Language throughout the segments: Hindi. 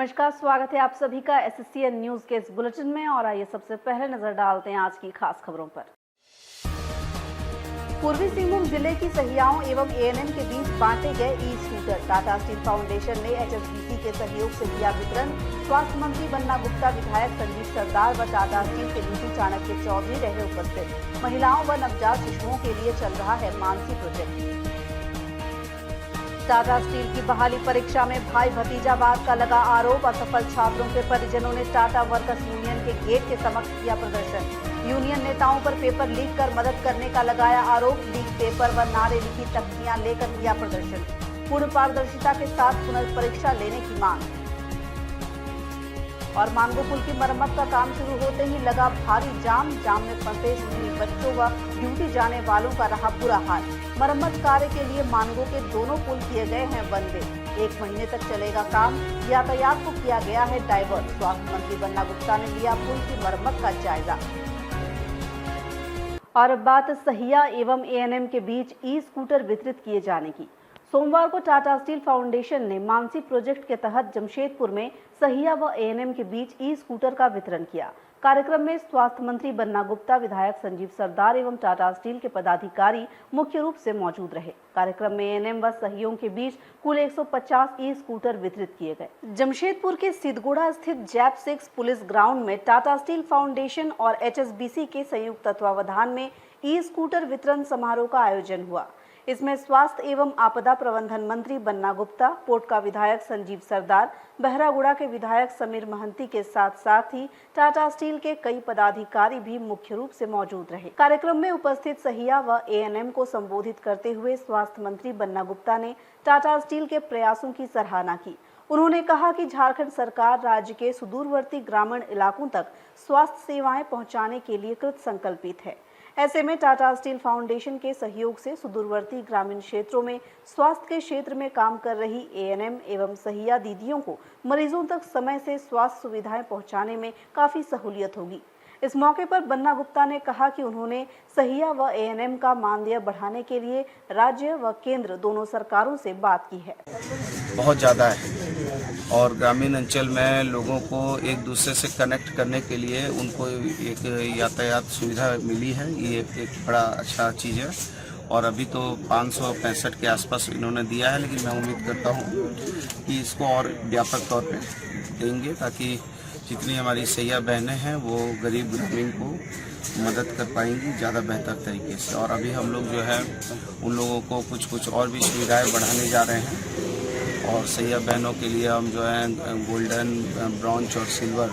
नमस्कार, स्वागत है आप सभी का एसएससीएन न्यूज के इस बुलेटिन में। और आइए सबसे पहले नजर डालते हैं आज की खास खबरों पर। पूर्वी सिंहभूम जिले की सहियाओं एवं एएनएम के बीच बांटे गए e scooter. Tata steel foundation ने एचएसबीसी के सहयोग से किया वितरण। स्वास्थ्य मंत्री बन्ना गुप्ता, विधायक संजीव सरदार व टाटा स्टील के डीसी चाणक्य चौधरी रहे उपस्थित। महिलाओं व नवजात शिशुओं के लिए चल रहा है मानसी प्रोजेक्ट। टाटा स्टील की बहाली परीक्षा में भाई भतीजावाद का लगा आरोप। असफल छात्रों के परिजनों ने टाटा वर्कर्स यूनियन के गेट के समक्ष किया प्रदर्शन। यूनियन नेताओं पर पेपर लीक कर मदद करने का लगाया आरोप। लीक पेपर व नारे लिखी तख्तियां लेकर किया प्रदर्शन। पूर्ण पारदर्शिता के साथ पुनर्परीक्षा लेने की मांग। और मानगो पुल की मरम्मत का काम शुरू होते ही लगा भारी जाम। जाम में फंसे स्कूली बच्चों व ड्यूटी जाने वालों का रहा बुरा हाल। मरम्मत कार्य के लिए मानगो के दोनों पुल किए गए हैं वन वे। 1 महीने तक चलेगा काम। यातायात को किया गया है डाइवर्ट। स्वास्थ्य मंत्री बन्ना गुप्ता ने लिया पुल की मरम्मत का जायजा। और अब बात सहिया एवं एएनएम के बीच ई स्कूटर वितरित किए जाने की। सोमवार को टाटा स्टील फाउंडेशन ने मानसी प्रोजेक्ट के तहत जमशेदपुर में सहिया व एएनएम के बीच ई स्कूटर का वितरण किया। कार्यक्रम में स्वास्थ्य मंत्री बन्ना गुप्ता, विधायक संजीव सरदार एवं टाटा स्टील के पदाधिकारी मुख्य रूप से मौजूद रहे। कार्यक्रम में एएनएम व सहियों के बीच कुल 150 ई स्कूटर वितरित किए गए। जमशेदपुर के सिद्धगुड़ा स्थित जैप 6 पुलिस ग्राउंड में टाटा स्टील फाउंडेशन और एचएसबीसी के संयुक्त तत्वावधान में ई स्कूटर वितरण समारोह का आयोजन हुआ। इसमें स्वास्थ्य एवं आपदा प्रबंधन मंत्री बन्ना गुप्ता, पोर्ट का विधायक संजीव सरदार, बहरागुड़ा के विधायक समीर महंती के साथ साथ ही टाटा स्टील के कई पदाधिकारी भी मुख्य रूप से मौजूद रहे। कार्यक्रम में उपस्थित सहिया व एएनएम को संबोधित करते हुए स्वास्थ्य मंत्री बन्ना गुप्ता ने टाटा स्टील के प्रयासों की सराहना की। उन्होंने कहा कि झारखंड सरकार राज्य के सुदूरवर्ती ग्रामीण इलाकों तक स्वास्थ्य सेवाएं पहुंचाने के लिए कृत संकल्पित है। ऐसे में टाटा स्टील फाउंडेशन के सहयोग से सुदूरवर्ती ग्रामीण क्षेत्रों में स्वास्थ्य के क्षेत्र में काम कर रही एएनएम एवं सहिया दीदियों को मरीजों तक समय से स्वास्थ्य सुविधाएं पहुंचाने में काफी सहूलियत होगी। इस मौके पर बन्ना गुप्ता ने कहा कि उन्होंने सहिया व एएनएम का मानदेय बढ़ाने के लिए राज्य व केंद्र दोनों सरकारों से बात की है। बहुत ज़्यादा है और ग्रामीण अंचल में लोगों को एक दूसरे से कनेक्ट करने के लिए उनको एक यातायात सुविधा मिली है। ये एक बड़ा अच्छा चीज़ है और अभी तो 565 के आसपास इन्होंने दिया है, लेकिन मैं उम्मीद करता हूँ कि इसको और व्यापक तौर पे देंगे ताकि जितनी हमारी सैया बहनें हैं वो गरीब ग्रामीण को मदद कर पाएंगी ज़्यादा बेहतर तरीके से। और अभी हम लोग जो है उन लोगों को कुछ और भी सुविधाएं बढ़ाने जा रहे हैं और सैया बहनों के लिए हम जो है गोल्डन, ब्रॉन्ज और सिल्वर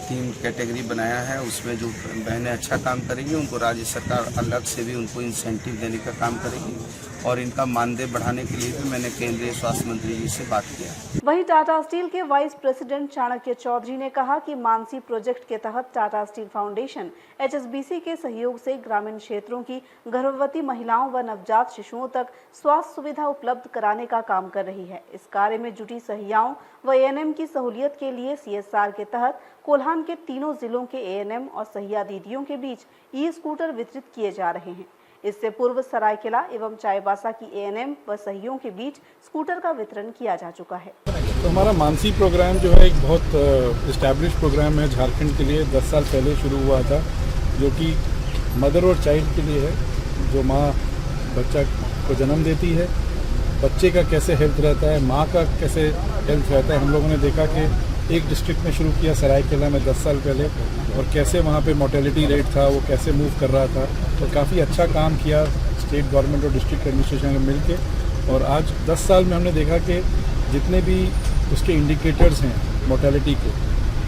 3 कैटेगरी बनाया है। उसमें जो बहनें अच्छा काम करेंगी उनको राज्य सरकार अलग से भी उनको इंसेंटिव देने का काम करेगी और इनका मानदेय बढ़ाने के लिए भी मैंने केंद्रीय स्वास्थ्य मंत्री जी से बात किया। वहीं टाटा स्टील के वाइस प्रेसिडेंट चाणक्य चौधरी ने कहा कि मानसी प्रोजेक्ट के तहत टाटा स्टील फाउंडेशन एचएसबीसी के सहयोग से ग्रामीण क्षेत्रों की गर्भवती महिलाओं व नवजात शिशुओं तक स्वास्थ्य सुविधा उपलब्ध कराने का काम कर रही है। इस कार्य में जुटी सहियाओं व एएनएम की सहूलियत के लिए सीएसआर के तहत कोल्हान के तीनों जिलों के एएनएम और सहिया दीदियों के बीच ई स्कूटर वितरित किए जा रहे हैं। इससे पूर्व सरायकेला एवं चाईबासा की एएनएम व सहियों के बीच स्कूटर का वितरण किया जा चुका है। तो हमारा मानसी प्रोग्राम जो है एक बहुत इस्टेब्लिश प्रोग्राम है झारखंड के लिए। 10 साल पहले शुरू हुआ था, जो कि मदर और चाइल्ड के लिए है। जो माँ बच्चा को जन्म देती है, बच्चे का कैसे हेल्थ रहता है, माँ का कैसे हेल्थ रहता है। हम लोगों ने देखा कि एक डिस्ट्रिक्ट में शुरू किया सरायकेला में 10 साल पहले, और कैसे वहाँ पे मोर्टेलिटी रेट था वो कैसे मूव कर रहा था। और काफ़ी अच्छा काम किया स्टेट गवर्नमेंट और डिस्ट्रिक्ट एडमिनिस्ट्रेशन में मिल के। और आज 10 साल में हमने देखा कि जितने भी उसके इंडिकेटर्स हैं मोर्टेलिटी के,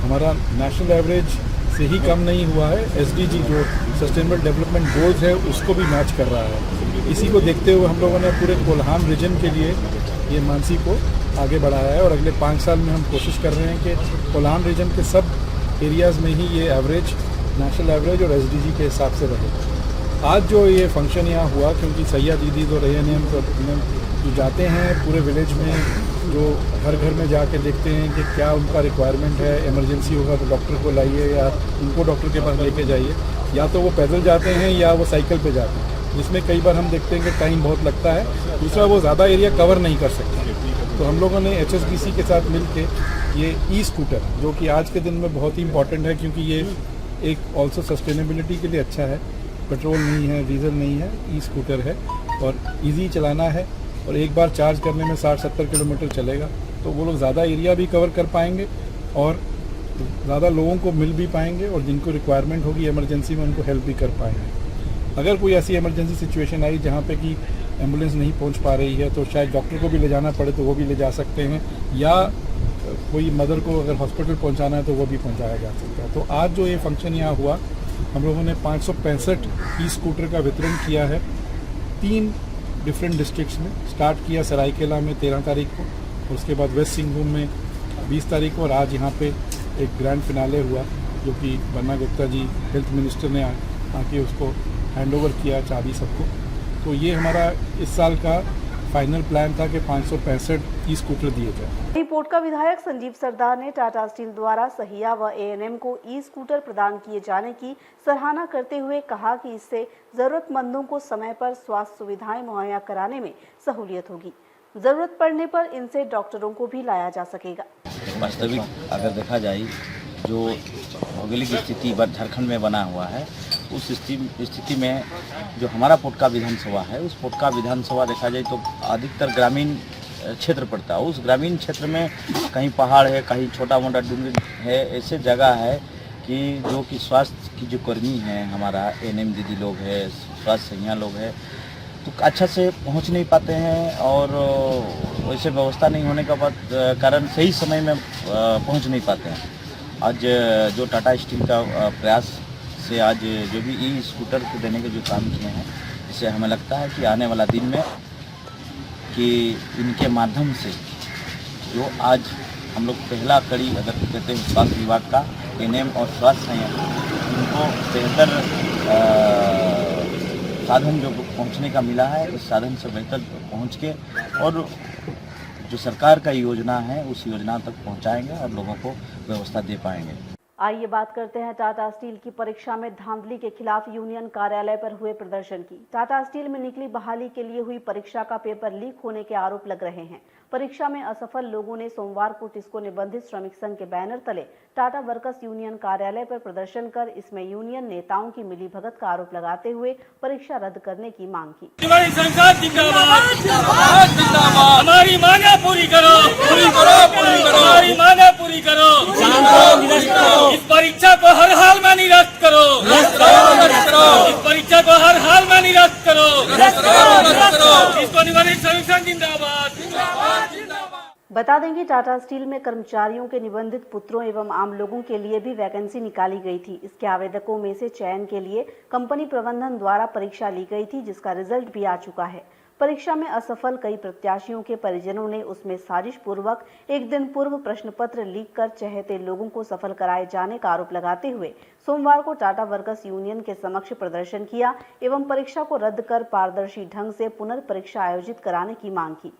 हमारा नेशनल एवरेज से ही कम नहीं हुआ है। एसडीजी जो सस्टेनेबल डेवलपमेंट गोल्स है उसको भी मैच कर रहा है। इसी को देखते हुए हम लोगों ने पूरे कोल्हान रीजन के लिए ये मानसी को आगे बढ़ाया है और अगले 5 साल में हम कोशिश कर रहे हैं कि कोल्हान रीजन के सब एरियाज़ में ही ये एवरेज, नेशनल एवरेज और एसडीजी के हिसाब से रहे। आज जो ये फंक्शन यहाँ हुआ, क्योंकि सैया दीदी और एएनएम जो जाते हैं पूरे विलेज में, जो घर घर में जाके देखते हैं कि क्या उनका रिक्वायरमेंट है, इमरजेंसी होगा तो डॉक्टर को लाइए या उनको डॉक्टर के पास लेके जाइए, या तो वो पैदल जाते हैं या वो साइकिल पे जाते हैं, जिसमें कई बार हम देखते हैं कि टाइम बहुत लगता है। दूसरा, वो ज़्यादा एरिया कवर नहीं कर सकते। तो हम लोगों ने HSBC के साथ मिलके ये ई-स्कूटर, जो कि आज के दिन में बहुत ही इम्पॉर्टेंट है क्योंकि ये एक ऑल्सो सस्टेनेबिलिटी के लिए अच्छा है, पेट्रोल नहीं है, डीजल नहीं है, ई-स्कूटर है और इजी चलाना है और एक बार चार्ज करने में 60-70 किलोमीटर चलेगा, तो वो लोग ज़्यादा एरिया भी कवर कर पाएंगे और ज़्यादा लोगों को मिल भी पाएंगे और जिनको रिक्वायरमेंट होगी इमरजेंसी में उनको हेल्प भी कर पाएंगे। अगर कोई ऐसी इमरजेंसी सिचुएशन आई जहाँ पे कि एम्बुलेंस नहीं पहुँच पा रही है तो शायद डॉक्टर को भी ले जाना पड़े तो वो भी ले जा सकते हैं, या कोई मदर को अगर हॉस्पिटल पहुँचाना है तो वो भी पहुँचाया जा सकता है। तो आज जो ये फंक्शन यहाँ हुआ, हम लोगों ने 565 ई-स्कूटर का वितरण किया है 3 डिफरेंट डिस्ट्रिक्ट्स में। स्टार्ट किया सरायकेला में 13 तारीख को, उसके बाद वेस्ट सिंहभूम में 20 तारीख को और आज यहाँ पे एक ग्रैंड फिनाले हुआ जो कि बन्ना गुप्ता जी हेल्थ मिनिस्टर ने आके उसको हैंड ओवर किया चाबी सबको। तो ये हमारा इस साल का फाइनल प्लान था कि 565 ई-स्कूटर दिए जाए। रिपोर्ट का विधायक संजीव सरदार ने टाटा स्टील द्वारा सहिया व ANM को ई-स्कूटर प्रदान किए जाने की सराहना करते हुए कहा कि इससे जरूरतमंदों को समय पर स्वास्थ्य सुविधाएं मुहैया कराने में सहूलियत होगी। जरूरत पड़ने पर इनसे डॉक्टरों को भी लाया जा सकेगा। वास्तविक अगर देखा जाए जो भौगोलिक स्थिति झारखंड में बना हुआ है, उस स्थिति में जो हमारा पोटका विधानसभा है, उस पोटका विधानसभा देखा जाए तो अधिकतर ग्रामीण क्षेत्र पड़ता है। उस ग्रामीण क्षेत्र में कहीं पहाड़ है, कहीं छोटा मोटा डूंगर है, ऐसे जगह है कि जो कि स्वास्थ्य की जो कर्मी है, हमारा ANM दीदी लोग है, स्वास्थ्य सहिया लोग है, तो अच्छा से पहुंच नहीं पाते हैं और वैसे व्यवस्था नहीं होने का कारण सही समय में पहुंच नहीं पाते हैं। आज जो टाटा स्टील का प्रयास से आज जो भी ई-स्कूटर को देने के जो काम किए हैं, इससे हमें लगता है कि आने वाला दिन में कि इनके माध्यम से जो आज हम लोग पहला कड़ी अगर कहते हैं स्वास्थ्य विभाग का ANM और स्वास्थ्य संयंत्र, उनको बेहतर साधन जो पहुंचने का मिला है, इस साधन से बेहतर पहुंच के और जो सरकार का योजना है उस योजना तक पहुंचाएंगे और लोगों को व्यवस्था दे पाएंगे। आइए बात करते हैं टाटा स्टील की परीक्षा में धांधली के खिलाफ यूनियन कार्यालय पर हुए प्रदर्शन की। टाटा स्टील में निकली बहाली के लिए हुई परीक्षा का पेपर लीक होने के आरोप लग रहे हैं। परीक्षा में असफल लोगों ने सोमवार को टिस्को निबंधित श्रमिक संघ के बैनर तले टाटा वर्कर्स यूनियन कार्यालय पर प्रदर्शन कर इसमें यूनियन नेताओं की मिलीभगत का आरोप लगाते हुए परीक्षा रद्द करने की मांग की। हमारी संसद जिंदाबाद, जिंदाबाद, जिंदाबाद। हमारी मांगे पूरी करो, पूरी करो, पूरी करो। हमारी मांगे पूरी करो, इस परीक्षा को हर हाल में निरस्त करो, इस परीक्षा को हर हाल में निरस्त करो, इसको निबंधित श्रमिक संघ जिंदाबाद, जिंदाबाद, जिंदाबाद। बता दें कि टाटा स्टील में कर्मचारियों के निबंधित पुत्रों एवं आम लोगों के लिए भी वैकेंसी निकाली गई थी। इसके आवेदकों में से चयन के लिए कंपनी प्रबंधन द्वारा परीक्षा ली गई थी, जिसका रिजल्ट भी आ चुका है। परीक्षा में असफल कई प्रत्याशियों के परिजनों ने उसमें साजिश पूर्वक एक दिन पूर्व प्रश्न पत्र लीक कर चहेते लोगों को सफल कराए जाने का आरोप लगाते हुए सोमवार को टाटा वर्कर्स यूनियन के समक्ष प्रदर्शन किया एवं परीक्षा को रद्द कर पारदर्शी ढंग से पुनर्परीक्षा आयोजित कराने की मांग की।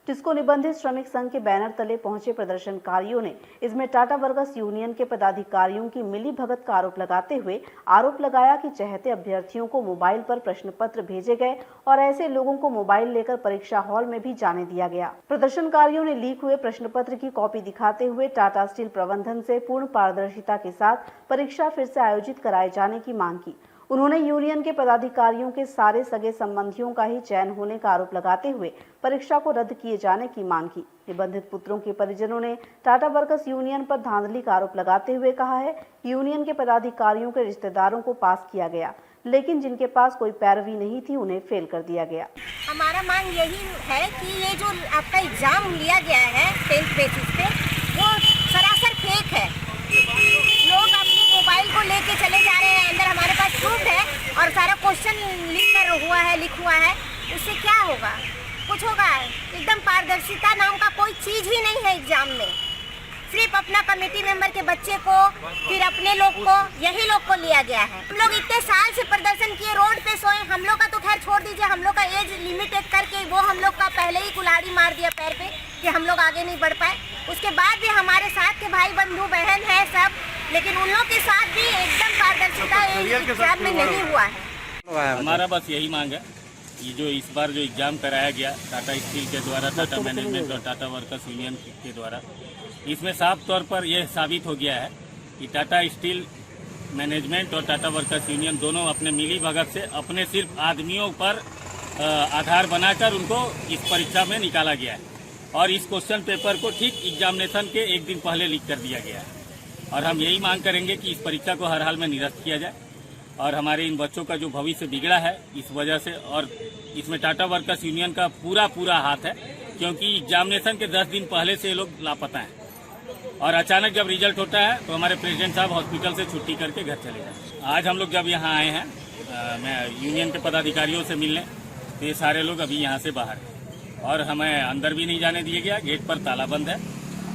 टिस्को निबंधित श्रमिक संघ के बैनर तले पहुंचे प्रदर्शनकारियों ने इसमें टाटा वर्कर्स यूनियन के पदाधिकारियों की मिलीभगत का आरोप लगाते हुए आरोप लगाया कि चहेते अभ्यर्थियों को मोबाइल पर प्रश्न पत्र भेजे गए और ऐसे लोगों को मोबाइल लेकर परीक्षा हॉल में भी जाने दिया गया। प्रदर्शनकारियों ने लीक हुए प्रश्न पत्र की कॉपी दिखाते हुए टाटा स्टील प्रबंधन से पूर्ण पारदर्शिता के साथ परीक्षा फिर से आयोजित कराए जाने की मांग की। उन्होंने यूनियन के पदाधिकारियों के सारे सगे संबंधियों का ही चयन होने का आरोप लगाते हुए परीक्षा को रद्द किए जाने की मांग की। निबंधित पुत्रों के परिजनों ने टाटा वर्कर्स यूनियन पर धांधली का आरोप लगाते हुए कहा है कि यूनियन के पदाधिकारियों के रिश्तेदारों को पास किया गया, लेकिन जिनके पास कोई पैरवी नहीं थी उन्हें फेल कर दिया गया। हमारा मांग यही है कि ये जो आपका एग्जाम लिया गया है 10th बेसिस पे, वो सरासर फेक है। लोग अपने मोबाइल को लेके चले जा रहे हैं, अंदर हमारे पास प्रूफ है और सारा क्वेश्चन लिख हुआ है। उससे क्या होगा? कुछ होगा? एकदम पारदर्शिता नाम का कोई चीज ही नहीं है एग्जाम में। सिर्फ अपना कमेटी मेंबर के बच्चे को, फिर अपने लोग को, यही लोग को लिया गया है। हम लोग इतने साल से प्रदर्शन किए, रोड पे सोए, हम लोग का तो खैर छोड़ दीजिए, हम लोग का एज लिमिट करके वो हम लोग का पहले ही कुल्हाड़ी मार दिया पैर पे कि हम लोग आगे नहीं बढ़ पाए। उसके बाद भी हमारे साथ के भाई बंधु बहन है सब, लेकिन उन लोग के साथ भी एकदम पारदर्शिता एग्जाम में नहीं हुआ है। हमारा बस यही मांग है ये जो इस बार जो एग्ज़ाम कराया गया टाटा स्टील के द्वारा, टाटा मैनेजमेंट और टाटा वर्कर्स यूनियन के द्वारा, इसमें साफ तौर पर यह साबित हो गया है कि टाटा स्टील मैनेजमेंट और टाटा वर्कर्स यूनियन दोनों अपने मिली भगत से अपने सिर्फ आदमियों पर आधार बनाकर उनको इस परीक्षा में निकाला गया है और इस क्वेश्चन पेपर को ठीक एग्जामिनेशन के एक दिन पहले लीक कर दिया गया है। और हम यही मांग करेंगे कि इस परीक्षा को हर हाल में निरस्त किया जाए और हमारे इन बच्चों का जो भविष्य बिगड़ा है इस वजह से, और इसमें टाटा वर्कर्स यूनियन का पूरा हाथ है, क्योंकि एग्जामिनेशन के 10 दिन पहले से ये लोग लापता हैं और अचानक जब रिजल्ट होता है तो हमारे प्रेसिडेंट साहब हॉस्पिटल से छुट्टी करके घर चले जाते हैं। आज हम लोग जब यहाँ आए हैं मैं यूनियन के पदाधिकारियों से मिलने, तो ये सारे लोग अभी यहाँ से बाहर हैं और हमें अंदर भी नहीं जाने दिया गया, गेट पर ताला बंद है।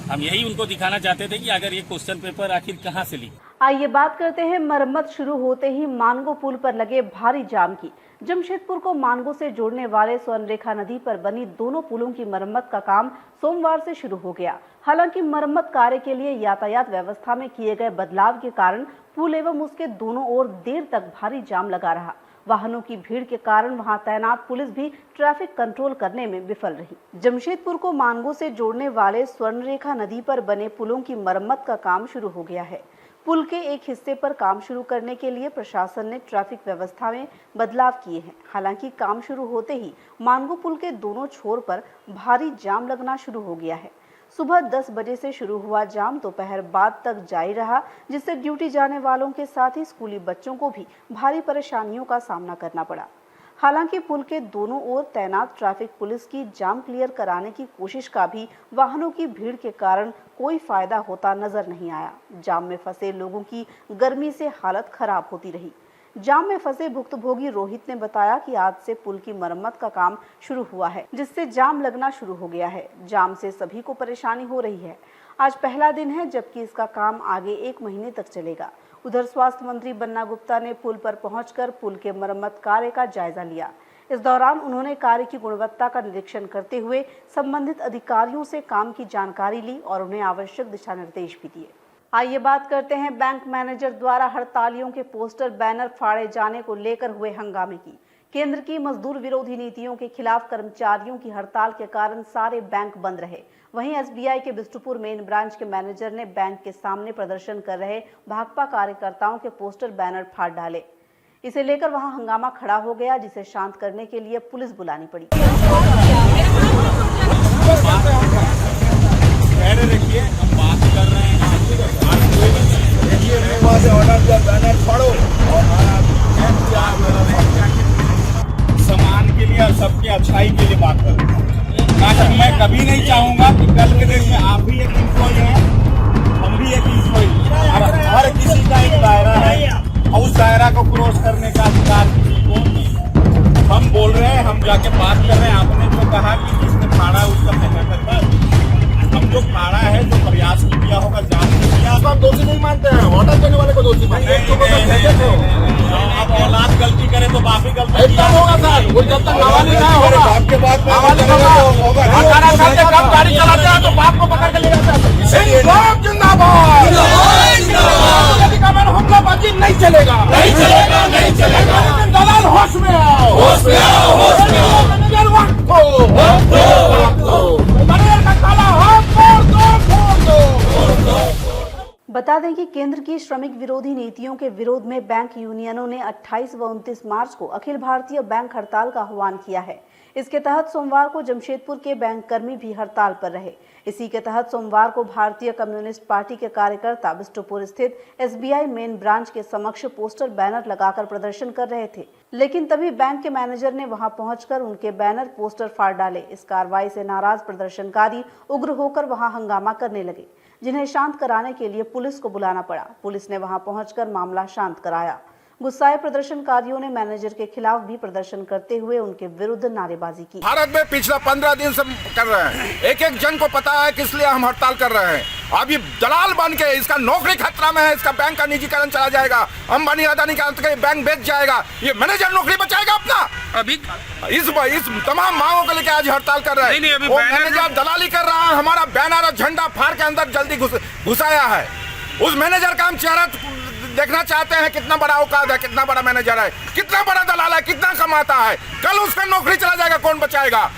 हम यही उनको दिखाना चाहते थे कि अगर ये क्वेश्चन पेपर आखिर कहाँ से लीक। आइए बात करते हैं मरम्मत शुरू होते ही मानगो पुल पर लगे भारी जाम की। जमशेदपुर को मानगो से जोड़ने वाले स्वर्णरेखा नदी पर बनी दोनों पुलों की मरम्मत का काम सोमवार से शुरू हो गया। हालांकि मरम्मत कार्य के लिए यातायात व्यवस्था में किए गए बदलाव के कारण पुल एवं उसके दोनों ओर देर तक भारी जाम लगा रहा। वाहनों की भीड़ के कारण वहां तैनात पुलिस भी ट्रैफिक कंट्रोल करने में विफल रही। जमशेदपुर को मानगो से जोड़ने वाले स्वर्णरेखा नदी पर बने पुलों की मरम्मत का काम शुरू हो गया है। पुल के एक हिस्से पर काम शुरू करने के लिए प्रशासन ने ट्रैफिक व्यवस्था में बदलाव किए हैं। हालांकि काम शुरू होते ही मानगो पुल के दोनों छोर पर भारी जाम लगना शुरू हो गया है। सुबह 10 बजे से शुरू हुआ जाम दोपहर बाद तक जारी रहा, जिससे ड्यूटी जाने वालों के साथ ही स्कूली बच्चों को भी भारी परेशानियों का सामना करना पड़ा। हालांकि पुल के दोनों ओर तैनात ट्रैफिक पुलिस की जाम क्लियर कराने की कोशिश का भी वाहनों की भीड़ के कारण कोई फायदा होता नजर नहीं आया। जाम में फंसे लोगों की गर्मी से हालत खराब होती रही। जाम में फंसे भुक्तभोगी रोहित ने बताया कि आज से पुल की मरम्मत का काम शुरू हुआ है, जिससे जाम लगना शुरू हो गया है। जाम से सभी को परेशानी हो रही है। आज पहला दिन है, जबकि इसका काम आगे 1 महीने तक चलेगा। उधर स्वास्थ्य मंत्री बन्ना गुप्ता ने पुल पर पहुंचकर पुल के मरम्मत कार्य का जायजा लिया। इस दौरान उन्होंने कार्य की गुणवत्ता का निरीक्षण करते हुए संबंधित अधिकारियों से काम की जानकारी ली और उन्हें आवश्यक दिशा निर्देश भी दिए। आइए बात करते हैं बैंक मैनेजर द्वारा हड़तालियों के पोस्टर बैनर फाड़े जाने को लेकर हुए हंगामे की। केंद्र की मजदूर विरोधी नीतियों के खिलाफ कर्मचारियों की हड़ताल के कारण सारे बैंक बंद रहे। वहीं एसबीआई के बिष्टुपुर मेन ब्रांच के मैनेजर ने बैंक के सामने प्रदर्शन कर रहे भाकपा कार्यकर्ताओं के पोस्टर बैनर फाड़ डाले। इसे लेकर वहां हंगामा खड़ा हो गया, जिसे शांत करने के लिए पुलिस बुलानी पड़ी। समाज के लिए और सबकी अच्छाई के लिए बात करूँ। मैं कभी नहीं चाहूंगा कि कल के दिन में आप भी एक इंस्ट्रॉय हैं, हम भी एक इंस्ट्रॉय। अब हर किसी का एक दायरा है और उस दायरा को क्रॉस करने का अधिकार किसी को नहीं। हम बोल रहे हैं, हम जाके बात कर रहे हैं। आपने जो कहा कि जिसने फाड़ा उसका पता करता, हम जो फाड़ा है, जो प्रयास किया होगा, जान किया, आप दोषी नहीं मानते हैं। ऑर्डर देने वाले को दोषी मानते हैं। आप औलाद गलती करे तो बाप ही गलती एकदम होगा सर। वो जब तक हवाली ना होगा, आपके बात में कब गाड़ी चलाते हैं तो बाप को पकड़ के ले जाते हैं। जिंदाबाद जिंदाबाद। हमलाबाजी नहीं चलेगा, नहीं चलेगा, नहीं चलेगा। दलाल होश में आओ, होश में आओ, होश में आओ। मैनेजर वक्त हो, मैनेजर का काला हाथ फोड़ दो, फोड़ दो, फोड़ दो। बता दें कि केंद्र की श्रमिक विरोधी नीतियों के विरोध में बैंक यूनियनों ने 28 व 29 मार्च को अखिल भारतीय बैंक हड़ताल का आह्वान किया है। इसके तहत सोमवार को जमशेदपुर के बैंक कर्मी भी हड़ताल पर रहे। इसी के तहत सोमवार को भारतीय कम्युनिस्ट पार्टी के कार्यकर्ता बिष्टुपुर स्थित एसबीआई मेन ब्रांच के समक्ष पोस्टर बैनर लगाकर प्रदर्शन कर रहे थे, लेकिन तभी बैंक के मैनेजर ने वहां पहुंचकर उनके बैनर पोस्टर फाड़ डाले। इस कार्रवाई से नाराज प्रदर्शनकारी उग्र होकर वहां हंगामा करने लगे, जिन्हें शांत कराने के लिए पुलिस को बुलाना पड़ा। पुलिस ने वहां पहुंचकर मामला शांत कराया। गुस्साए प्रदर्शनकारियों ने मैनेजर के खिलाफ भी प्रदर्शन करते हुए उनके विरुद्ध नारेबाजी की। भारत में पिछला 15 दिन से कर रहे हैं। एक एक जन को पता है किस लिए हम हड़ताल कर रहे हैं। अब ये दलाल बन के इसका नौकरी खतरा में है। इसका बैंक का निजीकरण चला जाएगा, अंबानी अदानी का बैंक बेच जाएगा, ये मैनेजर नौकरी बचाएगा अपना। अभी इस तमाम मांगों को लेकर आज हड़ताल कर रहे हैं। वो मैनेजर दलाली कर रहा है, हमारा बैनर और झंडा फाड़ के अंदर जल्दी घुसाया है। उस मैनेजर का हम चेहरा देखना चाहते हैं कितना बड़ा औकात है, कितना बड़ा मैनेजर है, कितना बड़ा दलाल है, कितना कमाता है। कल उसका नौकरी चला जाएगा, कौन बचाएगा?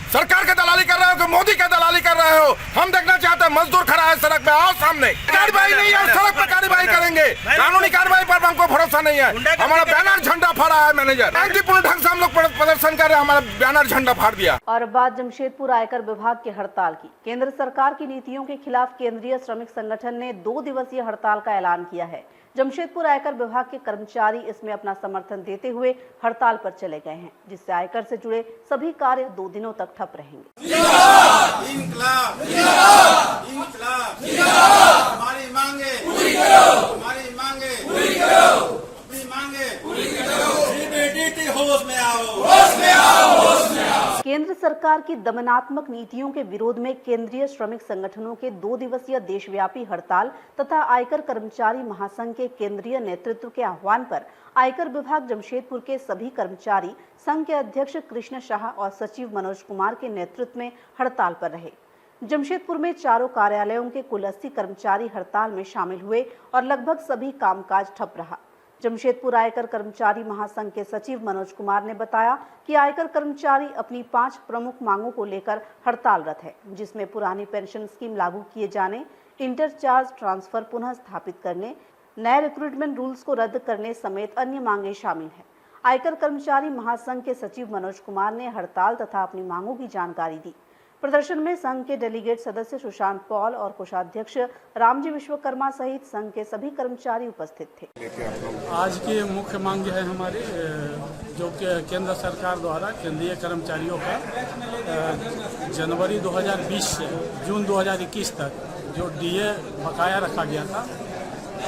सरकार का दलाली कर रहे हो कि मोदी का दलाली कर रहे हो? हम देखना चाहते हैं मजदूर खड़ा है सड़क पे, आओ सामने। कार्रवाई नहीं है, सड़क पर कार्रवाई करेंगे। कानूनी कार्रवाई पर हमको भरोसा नहीं है। हमारा बैनर झंडा फाड़ा है मैनेजर, शांतिपूर्ण ढंग से हम लोग प्रदर्शन कर रहे हैं, हमारा बैनर झंडा फाड़ दिया। और बात जमशेदपुर आयकर विभाग की हड़ताल की। केंद्र सरकार की नीतियों के खिलाफ केंद्रीय श्रमिक संगठन ने 2 दिवसीय हड़ताल का ऐलान किया है। जमशेदपुर आयकर विभाग के कर्मचारी इसमें अपना समर्थन देते हुए हड़ताल पर चले गए हैं, जिससे आयकर से जुड़े सभी कार्य 2 दिनों तक ठप रहेंगे। इंकलाब, इंकलाब, हमारी मांगे पूरी करो, हमारी मांगे पूरी करो, अपनी मांगे पूरी करो। होश में आओ, होश में आओ, होश में आओ। केंद्र सरकार की दमनात्मक नीतियों के विरोध में केंद्रीय श्रमिक संगठनों के 2 दिवसीय देशव्यापी हड़ताल तथा आयकर कर्मचारी महासंघ के केंद्रीय नेतृत्व के आह्वान पर आयकर विभाग जमशेदपुर के सभी कर्मचारी संघ के अध्यक्ष कृष्ण शाह और सचिव मनोज कुमार के नेतृत्व में हड़ताल पर रहे। जमशेदपुर में चारों कार्यालयों के कुल 80 कर्मचारी हड़ताल में शामिल हुए और लगभग सभी कामकाज ठप रहा। जमशेदपुर आयकर कर्मचारी महासंघ के सचिव मनोज कुमार ने बताया कि आयकर कर्मचारी अपनी 5 प्रमुख मांगों को लेकर हड़तालरत है, जिसमें पुरानी पेंशन स्कीम लागू किए जाने, इंटरचार्ज ट्रांसफर पुनः स्थापित करने, नए रिक्रूटमेंट रूल्स को रद्द करने समेत अन्य मांगे शामिल हैं। आयकर कर्मचारी महासंघ के सचिव मनोज कुमार ने हड़ताल तथा अपनी मांगों की जानकारी दी। प्रदर्शन में संघ के डेलीगेट सदस्य सुशांत पॉल और कोषाध्यक्ष रामजी विश्वकर्मा सहित संघ के सभी कर्मचारी उपस्थित थे। आज की मुख्य मांग है हमारी, जो कि केंद्र सरकार द्वारा केंद्रीय कर्मचारियों का जनवरी 2020 से जून 2021 तक जो डीए बकाया रखा गया था,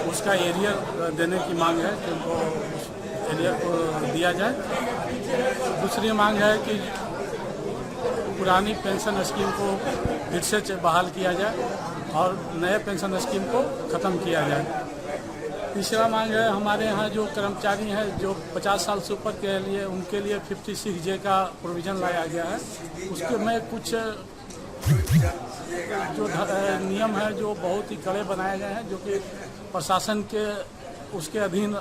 उसका एरियर देने की मांग है कि उनको एरियर को दिया जाए। दूसरी मांग है कि पुरानी पेंशन स्कीम को फिर से बहाल किया जाए और नए पेंशन स्कीम को ख़त्म किया जाए। तीसरा मांग है हमारे यहाँ जो कर्मचारी हैं जो 50 साल से ऊपर के लिए, उनके लिए 56J का प्रोविज़न लाया गया है। उसके में कुछ जो नियम है जो बहुत ही कड़े बनाए गए हैं, जो कि प्रशासन के उसके अधीन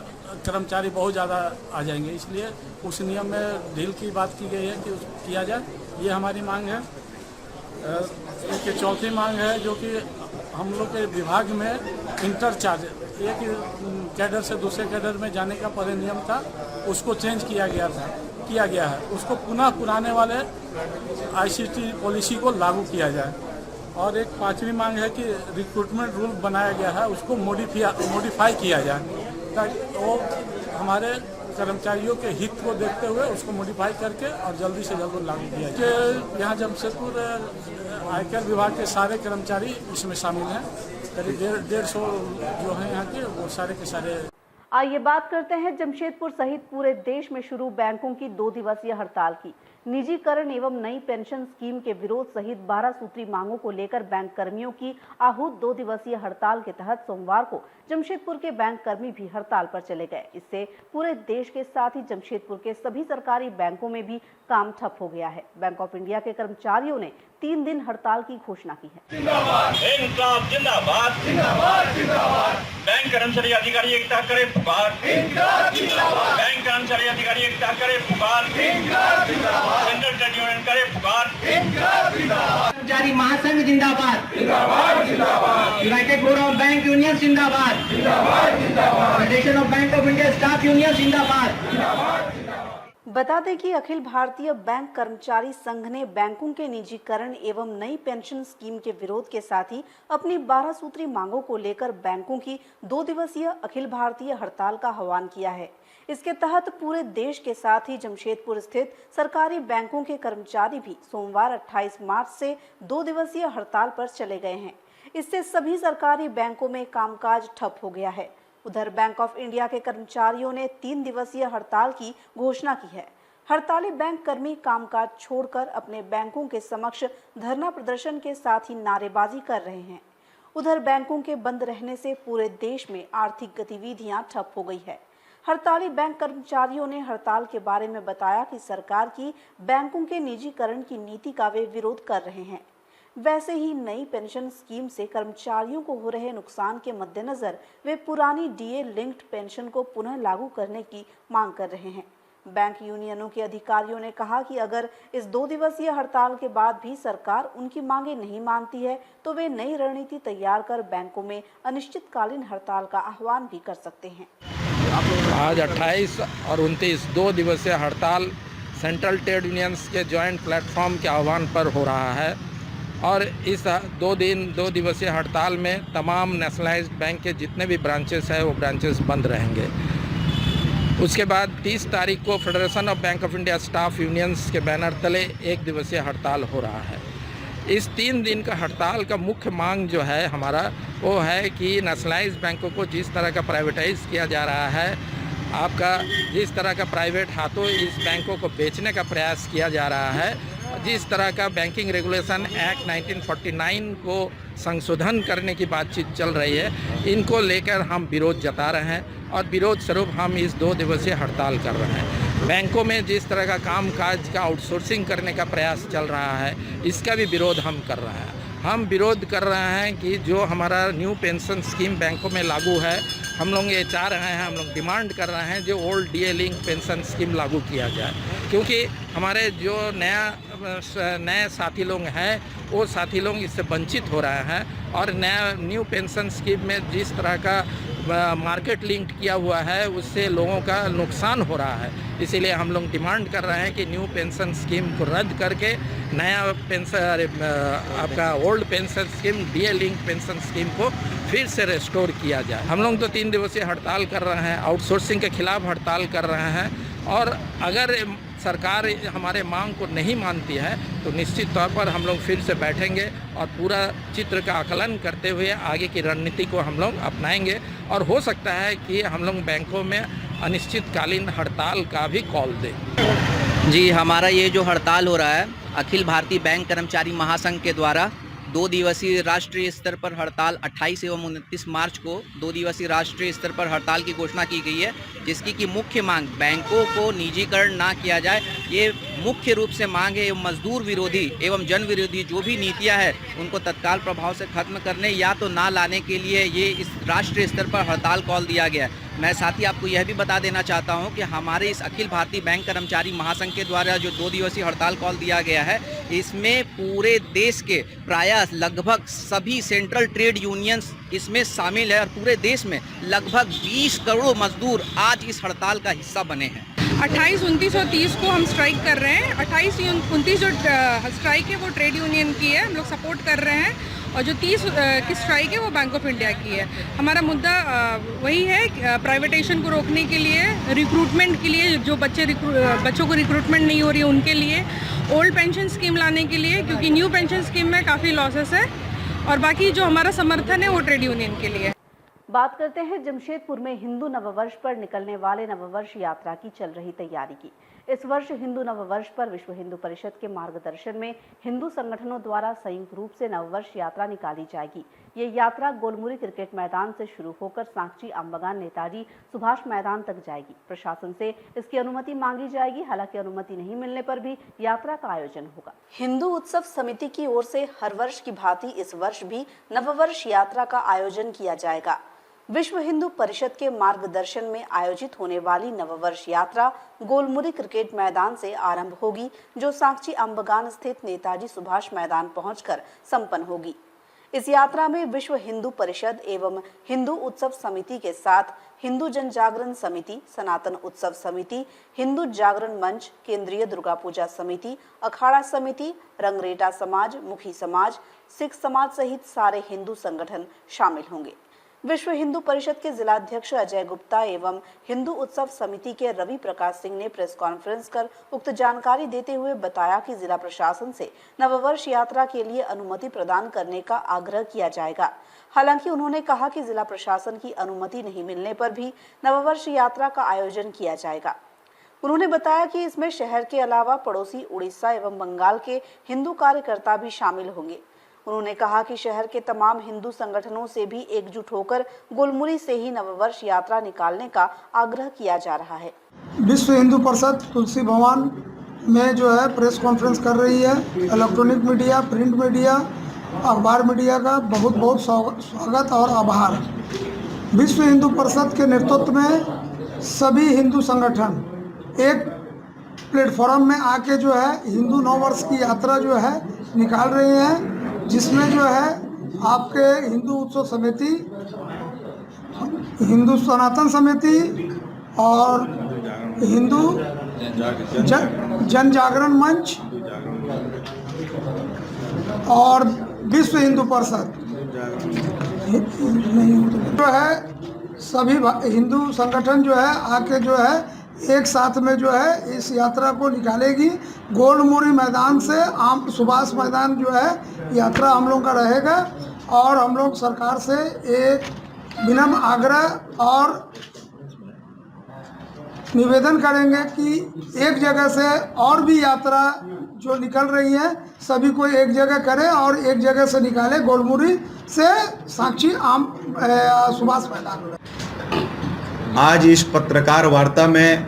कर्मचारी बहुत ज़्यादा आ जाएंगे, इसलिए उस नियम में ढील की बात की गई है कि किया जाए, ये हमारी मांग है। एक चौथी मांग है जो कि हम लोग के विभाग में इंटरचार्ज, एक कैडर से दूसरे कैडर में जाने का पहले नियम था, उसको चेंज किया गया है, उसको पुनः पुराने वाले ICT पॉलिसी को लागू किया जाए। और एक 5वीं मांग है कि रिक्रूटमेंट रूल बनाया गया है, उसको मॉडिफाई किया जाए, ताकि वो हमारे कर्मचारियों के हित को देखते हुए उसको मॉडिफाई करके और जल्दी से जल्द लागू किया जाए। यहाँ जमशेदपुर आयकर विभाग के सारे कर्मचारी इसमें शामिल हैं, करीब 150 जो हैं यहाँ के, वो सारे के सारे। आइए बात करते हैं जमशेदपुर सहित पूरे देश में शुरू बैंकों की 2 दिवसीय हड़ताल की। निजीकरण एवं नई पेंशन स्कीम के विरोध सहित 12 सूत्री मांगों को लेकर बैंक कर्मियों की आहूत 2 दिवसीय हड़ताल के तहत सोमवार को जमशेदपुर के बैंक कर्मी भी हड़ताल पर चले गए। इससे पूरे देश के साथ ही जमशेदपुर के सभी सरकारी बैंकों में भी काम ठप हो गया है। बैंक ऑफ इंडिया के कर्मचारियों ने 3 दिन हड़ताल की घोषणा की है। इंकलाब जिंदाबाद, जिंदाबाद, जिंदाबाद। बैंक कर्मचारी अधिकारी एकता करे पुकार, बैंक कर्मचारी अधिकारी एकता करे पुकार, सेंट्रल ट्रेड यूनियन करे पुकार, कर्मचारी महासंघ जिंदाबाद, united board of bank union जिंदाबाद, federation of bank of India staff union जिंदाबाद। बता दें कि अखिल भारतीय बैंक कर्मचारी संघ ने बैंकों के निजीकरण एवं नई पेंशन स्कीम के विरोध के साथ ही अपनी 12 सूत्री मांगों को लेकर बैंकों की 2 दिवसीय अखिल भारतीय हड़ताल का आह्वान किया है। इसके तहत पूरे देश के साथ ही जमशेदपुर स्थित सरकारी बैंकों के कर्मचारी भी सोमवार 28 मार्च से 2 दिवसीय हड़ताल पर चले गए हैं। इससे सभी सरकारी बैंकों में कामकाज ठप हो गया है। उधर बैंक ऑफ इंडिया के कर्मचारियों ने 3 दिवसीय हड़ताल की घोषणा की है। हड़ताली बैंक कर्मी कामकाज छोड़कर अपने बैंकों के समक्ष धरना प्रदर्शन के साथ ही नारेबाजी कर रहे हैं। उधर बैंकों के बंद रहने से पूरे देश में आर्थिक गतिविधियां ठप हो गई है। हड़ताली बैंक कर्मचारियों ने हड़ताल के बारे में बताया कि सरकार की बैंकों के निजीकरण की नीति का वे विरोध कर रहे हैं। वैसे ही नई पेंशन स्कीम से कर्मचारियों को हो रहे नुकसान के मद्देनजर वे पुरानी डीए लिंक्ड पेंशन को पुनः लागू करने की मांग कर रहे हैं। बैंक यूनियनों के अधिकारियों ने कहा कि अगर इस 2 दिवसीय हड़ताल के बाद भी सरकार उनकी मांगे नहीं मानती है तो वे नई रणनीति तैयार कर बैंकों में अनिश्चितकालीन हड़ताल का आह्वान भी कर सकते हैं। आज 28 और 29 2 दिवसीय हड़ताल सेंट्रल ट्रेड यूनियंस के जॉइंट प्लेटफॉर्म के आह्वान पर हो रहा है और इस 2 दिवसीय हड़ताल में तमाम नेशनलाइज्ड बैंक के जितने भी ब्रांचेस हैं वो ब्रांचेस बंद रहेंगे। उसके बाद 30 तारीख को federation of bank of India staff unions के बैनर तले 1 दिवसीय हड़ताल हो रहा है। इस 3 दिन का हड़ताल का मुख्य मांग जो है हमारा वो है कि नेशनलाइज्ड बैंकों को जिस तरह का प्राइवेटाइज किया जा रहा है, आपका जिस तरह का प्राइवेट हाथों इस बैंकों को बेचने का प्रयास किया जा रहा है, जिस तरह का बैंकिंग रेगुलेशन एक्ट 1949 को संशोधन करने की बातचीत चल रही है, इनको लेकर हम विरोध जता रहे हैं और विरोध स्वरूप हम इस 2 दिवसीय हड़ताल कर रहे हैं। बैंकों में जिस तरह का कामकाज का आउटसोर्सिंग करने का प्रयास चल रहा है, इसका भी विरोध हम कर रहे हैं। हम विरोध कर रहे हैं कि जो हमारा न्यू पेंशन स्कीम बैंकों में लागू है, हम लोग ये चाह रहे हैं, हम लोग डिमांड कर रहे हैं जो old DA link pension scheme लागू किया जाए, क्योंकि हमारे जो नए साथी लोग हैं वो साथी लोग इससे वंचित हो रहे हैं और न्यू पेंशन स्कीम में जिस तरह का मार्केट लिंक्ड किया हुआ है उससे लोगों का नुकसान हो रहा है। इसीलिए हम लोग डिमांड कर रहे हैं कि न्यू पेंशन स्कीम को रद्द करके नया पेंशन आपका old pension scheme DA link pension scheme को फिर से रेस्टोर किया जाए। हम लोग तो 3 दिवसीय हड़ताल कर रहे हैं, आउटसोर्सिंग के खिलाफ हड़ताल कर रहे हैं और अगर सरकार हमारे मांग को नहीं मानती है तो निश्चित तौर पर हम लोग फिर से बैठेंगे और पूरा चित्र का आकलन करते हुए आगे की रणनीति को हम लोग अपनाएंगे और हो सकता है कि हम लोग बैंकों में अनिश्चितकालीन हड़ताल का भी कॉल दें। जी, हमारा ये जो हड़ताल हो रहा है अखिल भारतीय बैंक कर्मचारी महासंघ के द्वारा 2 दिवसीय राष्ट्रीय स्तर पर हड़ताल 28 एवं 29 मार्च को 2 दिवसीय राष्ट्रीय स्तर पर हड़ताल की घोषणा की गई है, जिसकी की मुख्य मांग बैंकों को निजीकरण ना किया जाए। ये मुख्य रूप से मांग है मजदूर विरोधी एवं जन विरोधी जो भी नीतियां हैं उनको तत्काल प्रभाव से खत्म करने या तो ना लाने के लिए ये इस राष्ट्रीय स्तर पर हड़ताल कॉल दिया गया है। मैं साथ ही आपको यह भी बता देना चाहता हूं कि हमारे इस अखिल भारतीय बैंक कर्मचारी महासंघ के द्वारा जो 2 दिवसीय हड़ताल कॉल दिया गया है, इसमें पूरे देश के प्रायः लगभग सभी सेंट्रल ट्रेड यूनियंस इसमें शामिल है और पूरे देश में लगभग 20 करोड़ मजदूर आज इस हड़ताल का हिस्सा बने हैं। 28, 29 और 30 को हम स्ट्राइक कर रहे हैं। 28, 29 जो स्ट्राइक है वो ट्रेड यूनियन की है, हम लोग सपोर्ट कर रहे हैं और जो 30 की स्ट्राइक है वो बैंक ऑफ इंडिया की है। हमारा मुद्दा वही है प्राइवेटाइजेशन को रोकने के लिए, रिक्रूटमेंट के लिए, जो बच्चों को रिक्रूटमेंट नहीं हो रही है उनके लिए, ओल्ड पेंशन स्कीम लाने के लिए क्योंकि न्यू पेंशन स्कीम में काफ़ी लॉसेस है और बाकी जो हमारा समर्थन है वो ट्रेड यूनियन के लिए। बात करते हैं जमशेदपुर में हिंदू नववर्ष पर निकलने वाले नववर्ष यात्रा की चल रही तैयारी की। इस वर्ष हिंदू नववर्ष पर विश्व हिंदू परिषद के मार्गदर्शन में हिंदू संगठनों द्वारा संयुक्त रूप से नववर्ष यात्रा निकाली जाएगी। ये यात्रा गोलमुरी क्रिकेट मैदान से शुरू होकर सांकची अम्बागान नेताजी सुभाष मैदान तक जाएगी। प्रशासन से इसकी अनुमति मांगी जाएगी, हालांकि अनुमति नहीं मिलने पर भी यात्रा का आयोजन होगा। हिंदू उत्सव समिति की ओर से हर वर्ष की भांति इस वर्ष भी नववर्ष यात्रा का आयोजन किया जाएगा। विश्व हिंदू परिषद के मार्गदर्शन में आयोजित होने वाली नववर्ष यात्रा गोलमुरी क्रिकेट मैदान से आरंभ होगी, जो सांकची अम्बागान स्थित नेताजी सुभाष मैदान पहुंचकर संपन्न होगी। इस यात्रा में विश्व हिंदू परिषद एवं हिंदू उत्सव समिति के साथ हिंदू जन जागरण समिति, सनातन उत्सव समिति, हिंदू जागरण मंच, केंद्रीय दुर्गा पूजा समिति, अखाड़ा समिति, रंगरेटा समाज, मुखी समाज, सिख समाज सहित सारे हिंदू संगठन शामिल होंगे। विश्व हिंदू परिषद के जिलाध्यक्ष अजय गुप्ता एवं हिंदू उत्सव समिति के रवि प्रकाश सिंह ने प्रेस कॉन्फ्रेंस कर उक्त जानकारी देते हुए बताया कि जिला प्रशासन से नववर्ष यात्रा के लिए अनुमति प्रदान करने का आग्रह किया जाएगा। हालांकि उन्होंने कहा कि जिला प्रशासन की अनुमति नहीं मिलने पर भी नववर्ष यात्रा का आयोजन किया जाएगा। उन्होंने बताया कि इसमें शहर के अलावा पड़ोसी उड़ीसा एवं बंगाल के हिंदू कार्यकर्ता भी शामिल होंगे। उन्होंने कहा कि शहर के तमाम हिंदू संगठनों से भी एकजुट होकर गोलमुरी से ही नववर्ष यात्रा निकालने का आग्रह किया जा रहा है। विश्व हिंदू परिषद तुलसी भवन में जो है प्रेस कॉन्फ्रेंस कर रही है। इलेक्ट्रॉनिक मीडिया, प्रिंट मीडिया अखबार मीडिया का बहुत बहुत स्वागत और आभार। विश्व हिंदू परिषद के नेतृत्व में सभी हिंदू संगठन एक प्लेटफॉर्म में आके जो है हिंदू नव वर्ष की यात्रा जो है निकाल रही हैं, जिसमें जो है आपके हिंदू उत्सव समिति, हिंदू सनातन समिति और हिंदू जन जागरण मंच और विश्व हिंदू परिषद जो है सभी हिंदू संगठन जो है आके जो है एक साथ में जो है इस यात्रा को निकालेगी। गोलमुरी मैदान से आम सुभाष मैदान जो है यात्रा हम लोग का रहेगा और हम लोग सरकार से एक विनम्र आग्रह और निवेदन करेंगे कि एक जगह से और भी यात्रा जो निकल रही है सभी को एक जगह करें और एक जगह से निकालें, गोलमुरी से साक्षी आम सुभाष मैदान। आज इस पत्रकार वार्ता में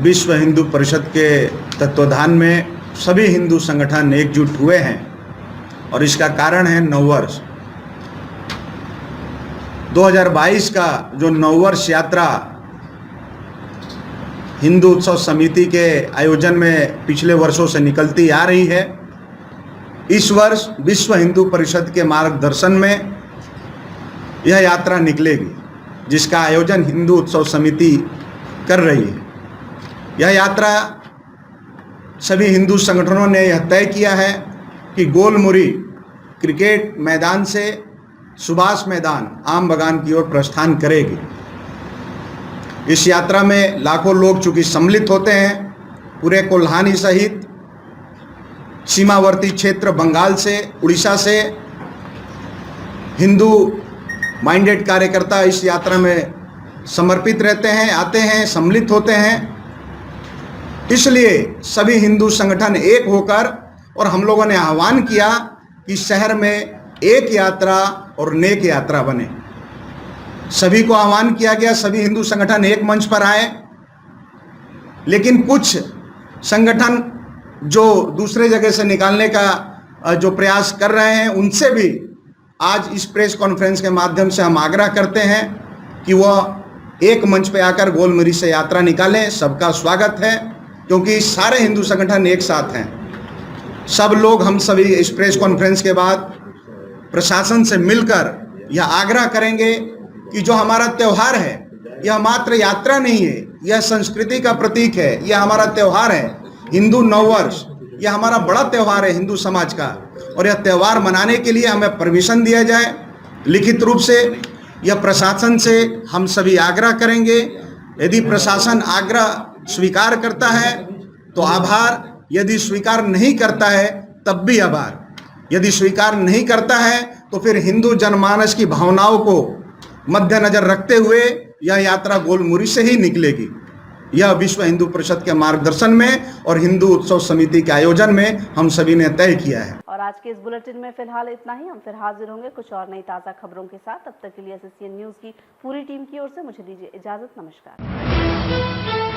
विश्व हिंदू परिषद के तत्वाधान में सभी हिंदू संगठन एकजुट हुए हैं और इसका कारण है नववर्ष 2022 का जो नववर्ष यात्रा हिंदू उत्सव समिति के आयोजन में पिछले वर्षों से निकलती आ रही है। इस वर्ष विश्व हिंदू परिषद के मार्गदर्शन में यह यात्रा निकलेगी, जिसका आयोजन हिंदू उत्सव समिति कर रही है। यह यात्रा सभी हिंदू संगठनों ने यह तय किया है कि गोलमुरी क्रिकेट मैदान से सुभाष मैदान आम बागान की ओर प्रस्थान करेगी। इस यात्रा में लाखों लोग चूँकि सम्मिलित होते हैं, पूरे कोल्हानी सहित सीमावर्ती क्षेत्र बंगाल से, उड़ीसा से हिंदू माइंडेड कार्यकर्ता इस यात्रा में समर्पित रहते हैं, आते हैं, सम्मिलित होते हैं। इसलिए सभी हिंदू संगठन एक होकर और हम लोगों ने आह्वान किया कि शहर में एक यात्रा और नेक यात्रा बने। सभी को आह्वान किया गया, सभी हिंदू संगठन एक मंच पर आए, लेकिन कुछ संगठन जो दूसरे जगह से निकालने का जो प्रयास कर रहे हैं उनसे भी आज इस प्रेस कॉन्फ्रेंस के माध्यम से हम आग्रह करते हैं कि वह एक मंच पर आकर गोलमुरी से यात्रा निकालें। सबका स्वागत है, क्योंकि सारे हिंदू संगठन एक साथ हैं। सब लोग, हम सभी इस प्रेस कॉन्फ्रेंस के बाद प्रशासन से मिलकर यह आग्रह करेंगे कि जो हमारा त्यौहार है यह मात्र यात्रा नहीं है, यह संस्कृति का प्रतीक है, यह हमारा त्यौहार है। हिंदू नववर्ष यह हमारा बड़ा त्यौहार है हिंदू समाज का, और यह त्यौहार मनाने के लिए हमें परमिशन दिया जाए लिखित रूप से। यह प्रशासन से हम सभी आग्रह करेंगे। यदि प्रशासन आग्रह स्वीकार करता है तो आभार, यदि स्वीकार नहीं करता है तब भी आभार। यदि स्वीकार नहीं करता है तो फिर हिंदू जनमानस की भावनाओं को मद्देनजर रखते हुए यह यात्रा गोलमुरी से ही निकलेगी। यह विश्व हिंदू परिषद के मार्गदर्शन में और हिंदू उत्सव समिति के आयोजन में हम सभी ने तय किया है। और आज के इस बुलेटिन में फिलहाल इतना ही। हम फिर हाजिर होंगे कुछ और नई ताज़ा खबरों के साथ। तब तक के लिए एसएससीएन न्यूज़ की पूरी टीम की ओर से मुझे दीजिए इजाजत। नमस्कार।